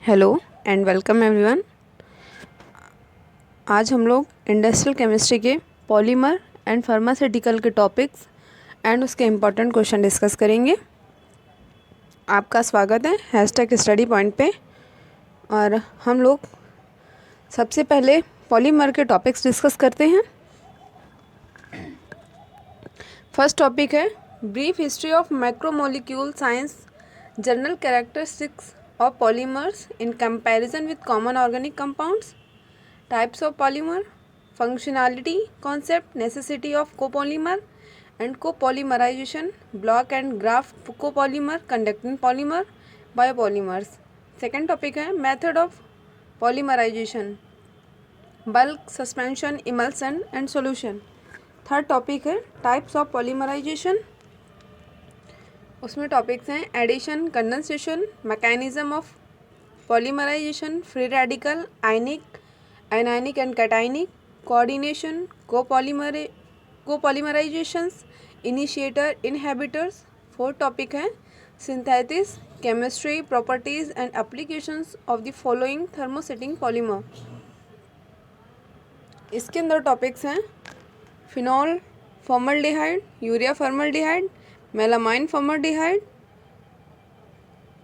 Hello and welcome everyone. आज हम लोग इंडस्ट्रियल केमिस्ट्री के पॉलीमर एंड फार्मास्यूटिकल के टॉपिक्स एंड उसके इम्पॉर्टेंट क्वेश्चन डिस्कस करेंगे। आपका स्वागत है हैशटैग स्टडी पॉइंट पे। और हम लोग सबसे पहले पॉलीमर के टॉपिक्स डिस्कस करते हैं। फर्स्ट टॉपिक है brief history of macromolecule science, general characteristics of polymers in comparison with common organic compounds, types of polymer, functionality, concept, necessity of copolymer and copolymerization, block and graft copolymer, conducting polymer, biopolymers. Second topic है method of polymerization, bulk, suspension, emulsion and solution. Third topic है types of polymerization. उसमें topics हैं addition, condensation, mechanism of polymerization, free radical, ionic and cationic, coordination, copolymerizations, initiator, inhibitors. Fourth topic है synthesis, chemistry, properties and applications of the following thermosetting polymer. इसके अंदर topics हैं phenol formaldehyde, urea formaldehyde, melamine formaldehyde,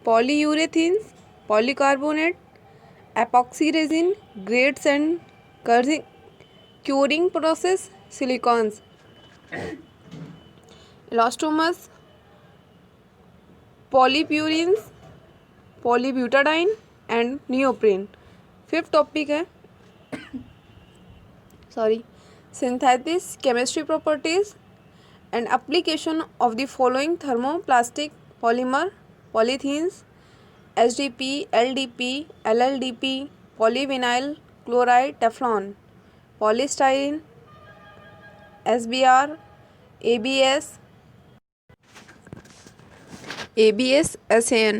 polyurethanes, polycarbonate, epoxy resin, grades and curing process, silicons, elastomers, polypurines, polybutadiene and neoprene. Fifth topic है synthesis, chemistry properties and application of the following thermoplastic polymer, polythenes, HDP, LDP, LLDP, polyvinyl chloride, Teflon, polystyrene, SBR, ABS, SAN,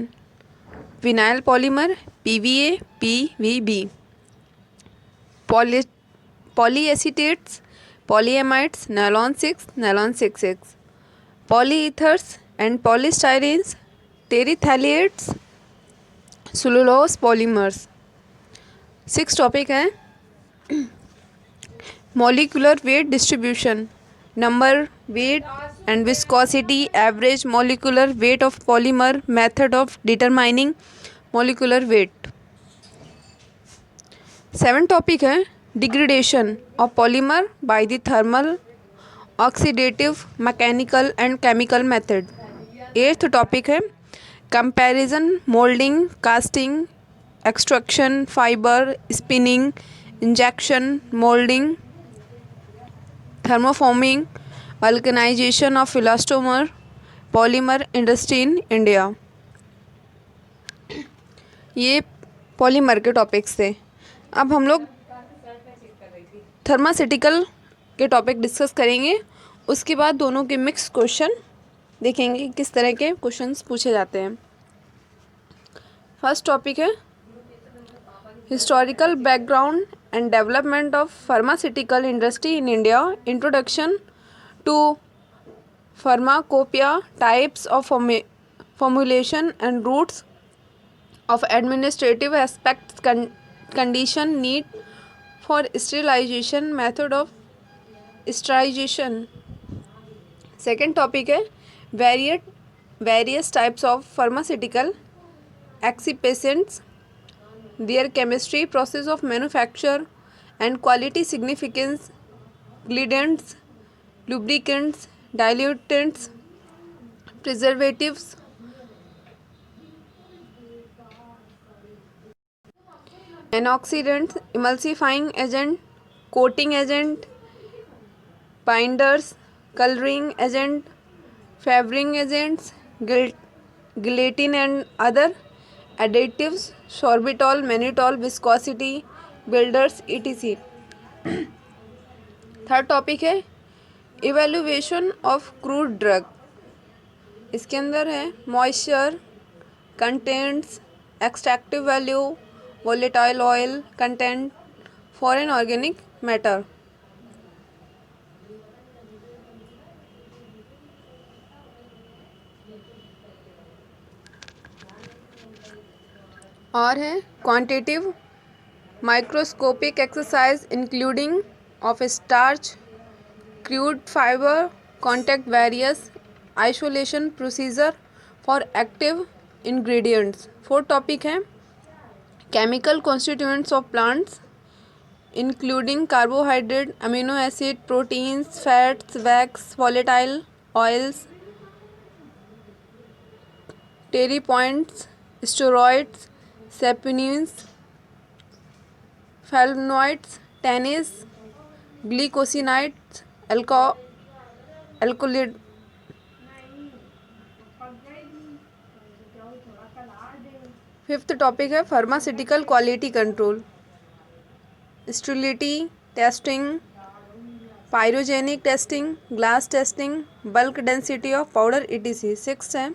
vinyl polymer, PVA, PVB, polyacetates, polyamides, nylon 6, nylon 6X, polyethers and polystyrenes, terephtalates, cellulose polymers. Six topic है molecular weight distribution, number, weight and viscosity, average molecular weight of polymer, method of determining molecular weight. Seven topic है degradation of polymer by the thermal, oxidative, mechanical and chemical method. Eighth topic है comparison, moulding, casting, extraction, fibre, spinning, injection moulding, thermoforming, vulcanization of elastomer polymer industry in India. ये polymer के topics थे। अब हम लोग थर्मास्यूटिकल के topic discuss करेंगे। उसके बाद दोनों के मिक्स क्वेश्चन देखेंगे किस तरह के क्वेश्चंस पूछे जाते हैं। फर्स्ट टॉपिक है historical background and development of pharmaceutical industry in India, introduction to pharmacopoeia, types of formulation and routes of administrative aspects, condition need for sterilisation, method of sterilisation. Second topic है various types of pharmaceutical excipients, their chemistry, process of manufacture and quality significance, gluidants, lubricants, dilutants, preservatives, antioxidants, emulsifying agent, coating agent, binders, coloring agent, flavoring agents, gelatin and other additives, sorbitol, mannitol, viscosity builders, etc. Third topic है evaluation of crude drug. इसके अंदर है moisture, contents, extractive value, volatile oil content, foreign organic matter. और है quantitative microscopic exercise including of starch, crude fiber, contact various isolation procedure for active ingredients. Fourth topic है chemical constituents of plants including carbohydrate, amino acid, proteins, fats, wax, volatile oils, terpenes, steroids, saponins, flavonoids, tannins, glycosides, alkaloid. Fifth topic है pharmaceutical quality control, sterility testing, pyrogenic testing, glass testing, bulk density of powder etc. Six है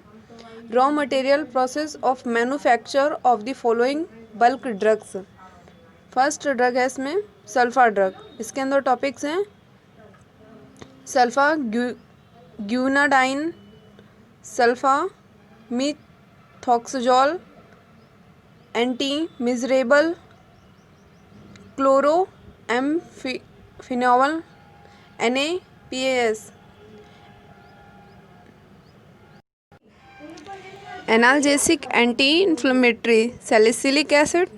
raw material process of manufacture of the following bulk drugs. First drug है इसमें sulfa drug. इसके अंदर topics हैं sulfa guanidine, sulfa methoxazole, anti miserable, chloramphenicol, NaPAS, analgesic, anti inflammatory, salicylic acid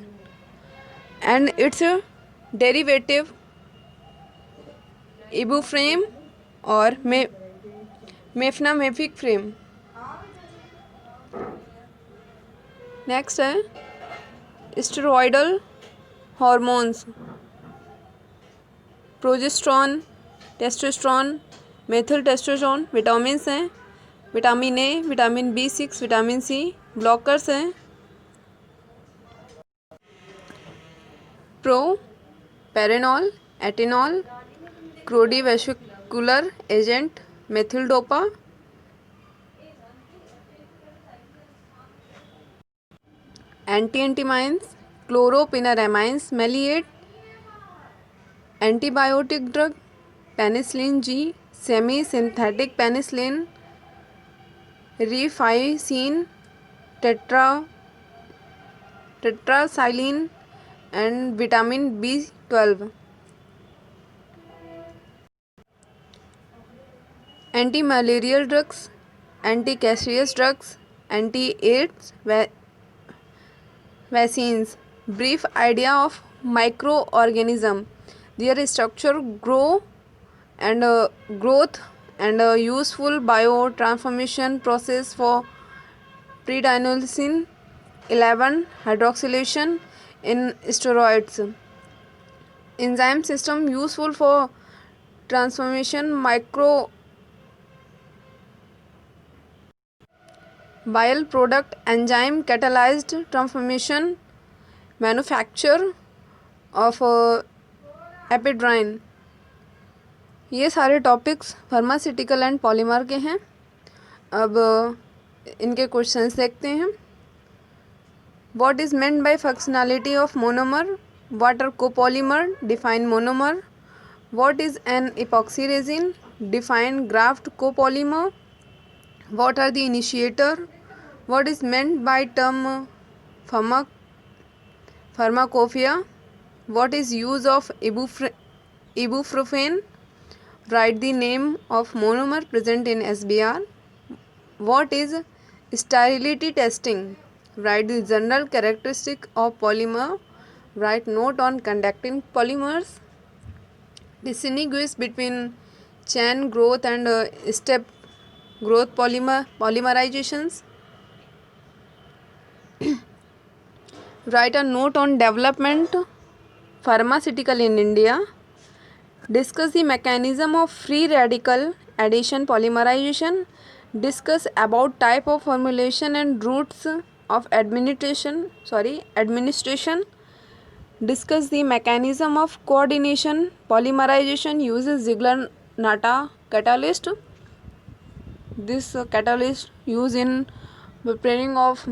and its derivative ibuprofen और मेफनामेफिक-फ्रेम। Next है steroidal hormones, progesterone, testosterone, methyl testosterone. Vitamins हैं vitamin A, vitamin B6, vitamin C। Blockers हैं propranolol, atenolol, cardiovascular agent, methyl dopa. Antihistamines, chlorpheniramine, maleate. Antibiotic drug penicillin G, semi synthetic penicillin, rifamycin, tetracycline and vitamin B12। Anti malarial drugs, anti cancerous drugs, anti AIDS vaccines. Brief idea of microorganism, their structure, growth and useful biotransformation process for preadenosine 11 hydroxylation in steroids. Enzyme system useful for transformation bile product enzyme catalyzed transformation manufacture of एपिड्राइन। ये सारे topics pharmaceutical and polymer के हैं। अब इनके questions देखते हैं। What is meant by functionality of monomer, what are copolymer, define monomer. What is an epoxy resin, define graft copolymer. What are the initiator, what is meant by term pharmacopoeia, what is use of ibuprofen, write the name of monomer present in SBR. What is sterility testing, write the general characteristic of polymer, write note on conducting polymers. Distinguish between chain growth and step growth polymerizations. Write a note on development pharmaceutical in India. Discuss the mechanism of free radical addition polymerization. Discuss about type of formulation and routes of administration. Discuss the mechanism of coordination polymerization uses Ziegler-Natta catalyst. This catalyst used in preparing of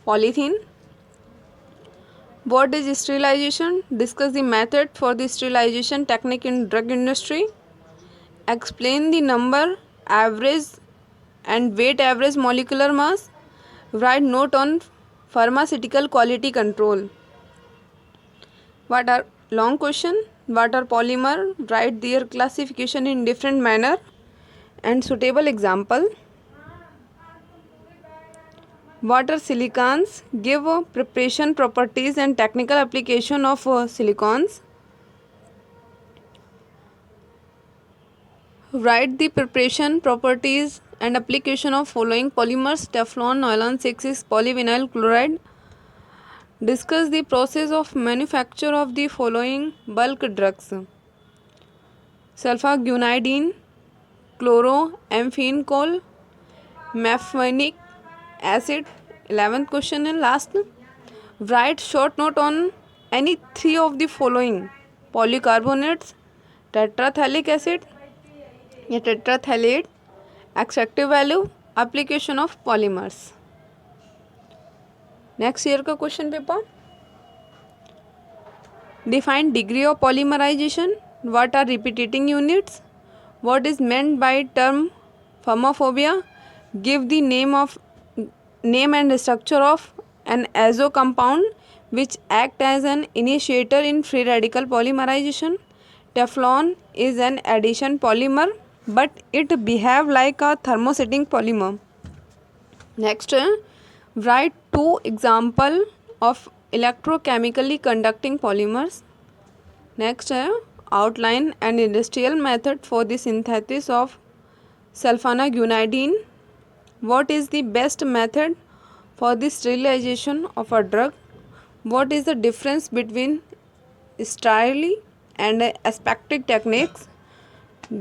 polythene. What is sterilization? Discuss the method for the sterilization technique in drug industry. Explain the number, average and weight average molecular mass. Write note on pharmaceutical quality control. What are long question? What are polymer? Write their classification in different manner and suitable example. What are silicons? Give preparation properties and technical application of silicons. Write the preparation properties and application of following polymers: Teflon, nylon 6 polyvinyl chloride. Discuss the process of manufacture of the following bulk drugs: sulfaguanidine, chloramphenicol, mefenic acid. 11th question and last. Write short note on any three of the following: polycarbonates, tetraphthalic acid या tetraphthalate, extractive value, application of polymers. Next year का question paper. Define degree of polymerization. What are repeating units. What is meant by term thermophobia. Give the name and structure of an azo compound which act as an initiator in free radical polymerization. Teflon is an addition polymer, but it behave like a thermosetting polymer. Next, write two example of electrochemically conducting polymers. Next, outline an industrial method for the synthesis of sulfaguanidine. What is the best method for the sterilization of a drug? What is the difference between sterile and aseptic techniques?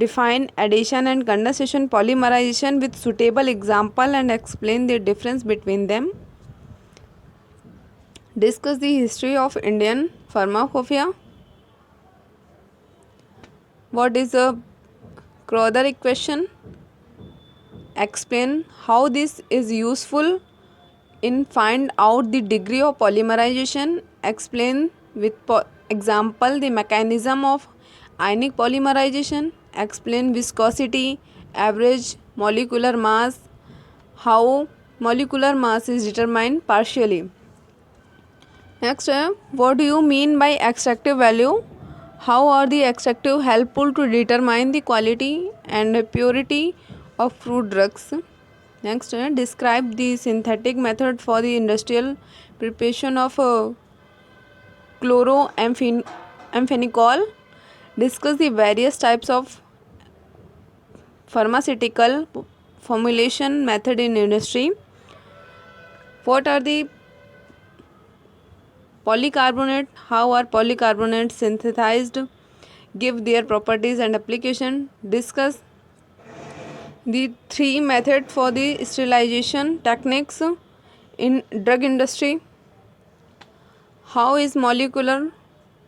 Define addition and condensation polymerization with suitable example and explain the difference between them. Discuss the history of Indian pharmacopoeia. What is the Crowther equation? Explain how this is useful in find out the degree of polymerization. Explain with example the mechanism of ionic polymerization. Explain viscosity, average molecular mass, how molecular mass is determined partially. Next, what do you mean by extractive value? How are the extractive helpful to determine the quality and purity of fruit drugs? Next, describe the synthetic method for the industrial preparation of chloramphenicol. Discuss the various types of pharmaceutical formulation method in industry. What are the polycarbonate? How are polycarbonates synthesized? Give their properties and application. Discuss the three methods for the sterilization techniques in drug industry. How is molecular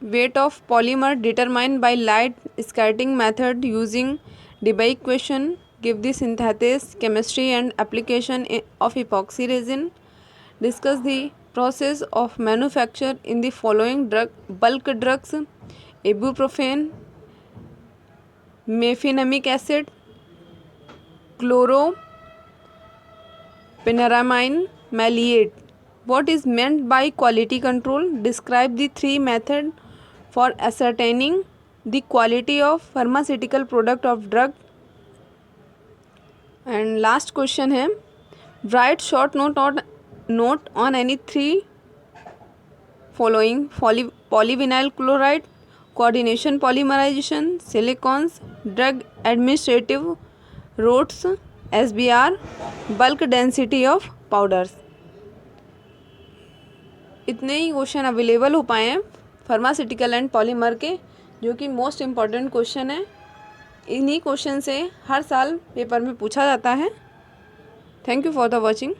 weight of polymer determined by light scattering method using Debye equation? Give the synthesis, chemistry and application of epoxy resin. Discuss the process of manufacture in the following bulk drugs: ibuprofen, mefenamic acid, chlorophenramine maleate. What is meant by quality control? Describe the three methods for ascertaining the quality of pharmaceutical product of drug. And last question है, write short note on any three following: polyvinyl chloride, coordination polymerization, silicons, drug administrative routes, SBR, bulk density of powders. इतने ही question available हो पाए हैं pharmaceutical and polymer के, जो कि most important question है. इन्हीं क्वेश्चन से हर साल पेपर में पूछा जाता है. Thank you for the watching.